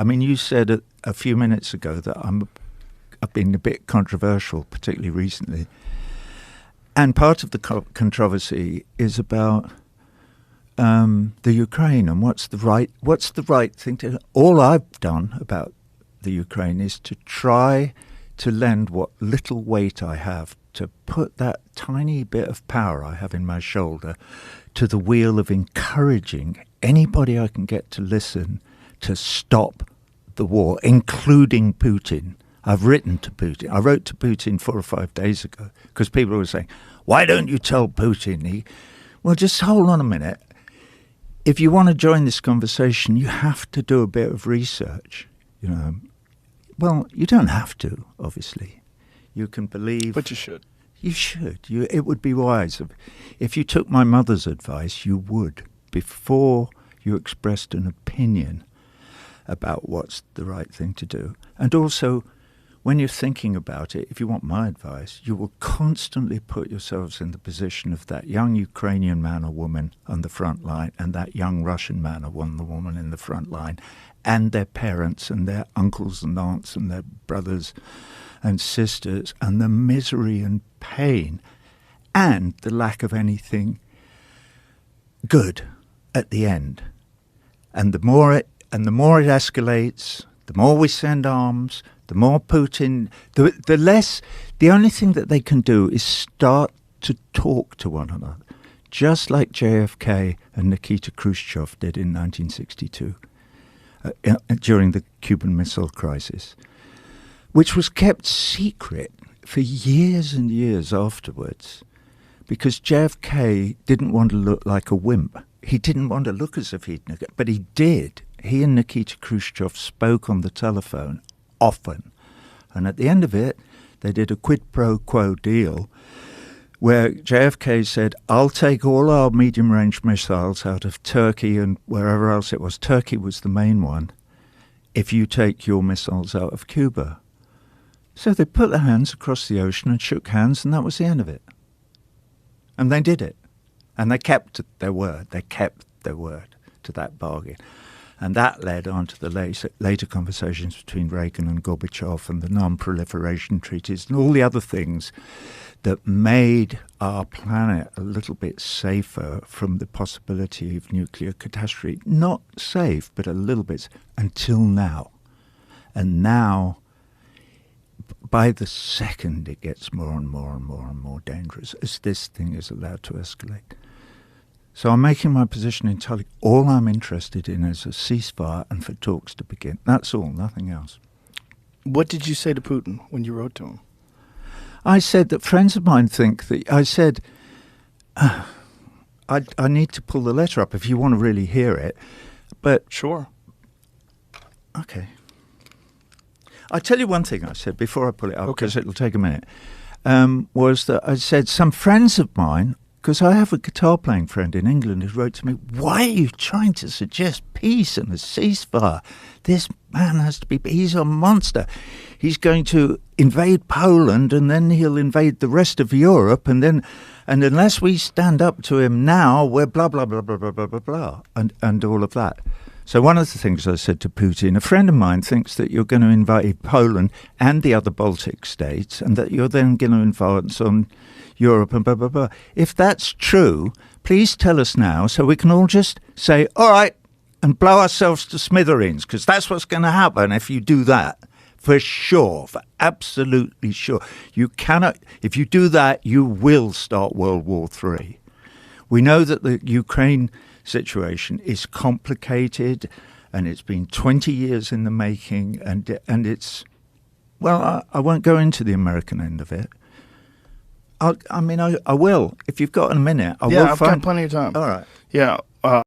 I mean, you said a few minutes ago that I've been a bit controversial, particularly recently. And part of the controversy is about the Ukraine and what's the right thing to. All I've done about the Ukraine is to try to lend what little weight I have, to put that tiny bit of power I have in my shoulder to the wheel of encouraging anybody I can get to listen to stop the war, including Putin. I've written to Putin. I wrote to Putin 4 or 5 days ago because people were saying, why don't you tell Putin? Well, just hold on a minute. If you want to join this conversation, you have to do a bit of research. Well, you don't have to, obviously. You can believe. But you should. You should. It would be wise. If you took my mother's advice, you would, before you expressed an opinion about what's the right thing to do. And also, when you're thinking about it, if you want my advice, you will constantly put yourselves in the position of that young Ukrainian man or woman on the front line and that young Russian man or woman in the front line and their parents and their uncles and aunts and their brothers and sisters and the misery and pain and the lack of anything good at the end. And the more it escalates, the more we send arms, the more Putin, the less, the only thing that they can do is start to talk to one another, just like JFK and Nikita Khrushchev did in 1962 during the Cuban Missile Crisis, which was kept secret for years and years afterwards because JFK didn't want to look like a wimp. He didn't want to look as if but he did. He and Nikita Khrushchev spoke on the telephone often. And at the end of it, they did a quid pro quo deal where JFK said, I'll take all our medium-range missiles out of Turkey and wherever else it was. Turkey was the main one, if you take your missiles out of Cuba. So they put their hands across the ocean and shook hands, and that was the end of it. And they did it. And they kept their word. They kept their word to that bargain. And that led on to the later conversations between Reagan and Gorbachev and the non-proliferation treaties and all the other things that made our planet a little bit safer from the possibility of nuclear catastrophe. Not safe, but a little bit, until now. And now, by the second, it gets more and more and more and more dangerous as this thing is allowed to escalate. So I'm making my position entirely. All I'm interested in is a ceasefire and for talks to begin. That's all, nothing else. What did you say to Putin when you wrote to him? I said that friends of mine think that... I said, I need to pull the letter up if you want to really hear it. But... Sure. Okay. I'll tell you one thing I said before I pull it up, because it'll take a minute, was that I said some friends of mine... Because I have a guitar-playing friend in England who wrote to me, why are you trying to suggest peace and a ceasefire? This man has to be... He's a monster. He's going to invade Poland and then he'll invade the rest of Europe and unless we stand up to him now, we're blah, blah, blah, blah, blah, blah, blah, blah, and all of that. So one of the things I said to Putin, a friend of mine thinks that you're going to invade Poland and the other Baltic states and that you're then going to advance on Europe and blah, blah, blah. If that's true, please tell us now so we can all just say, all right, and blow ourselves to smithereens, because that's what's going to happen if you do that. For sure, for absolutely sure. You cannot, if you do that, you will start World War III. We know that the Ukraine situation is complicated and it's been 20 years in the making and it's, well, I won't go into the American end of it. I will. If you've got a minute, I will. Yeah, I've got plenty of time. All right. Yeah.